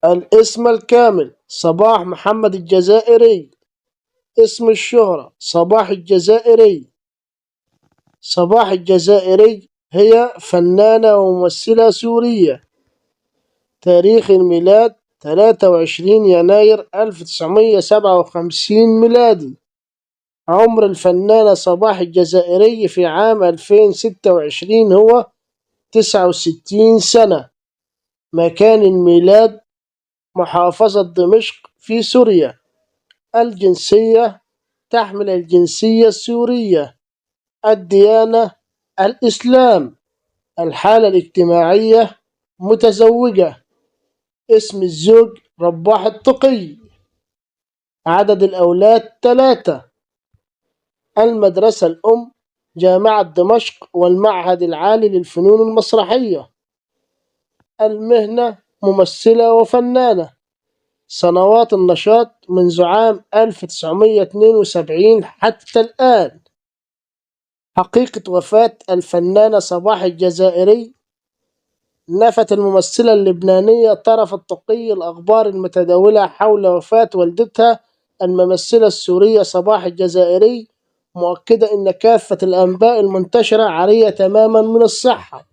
الاسم الكامل: صباح محمد الجزائري. اسم الشهرة: صباح الجزائري. صباح الجزائري هي فنانة وممثلة سورية. تاريخ الميلاد: 23 يناير 1957 ميلادي. عمر الفنانة صباح الجزائري في عام 2026 هو 69 سنة. مكان الميلاد: محافظة دمشق في سوريا. الجنسية: تحمل الجنسية السورية. الديانة: الإسلام. الحالة الاجتماعية: متزوجة. اسم الزوج: رباح التقي. عدد الأولاد: 3. المدرسة الأم: جامعة دمشق والمعهد العالي للفنون المسرحية. المهنة: ممثلة وفنانة. سنوات النشاط: منذ عام 1972 حتى الآن. حقيقة وفاة الفنانة صباح الجزائري: نفت الممثلة اللبنانية طرف التقي الأخبار المتداولة حول وفاة والدتها الممثلة السورية صباح الجزائري، مؤكدة أن كافة الأنباء المنتشرة عارية تماما من الصحة.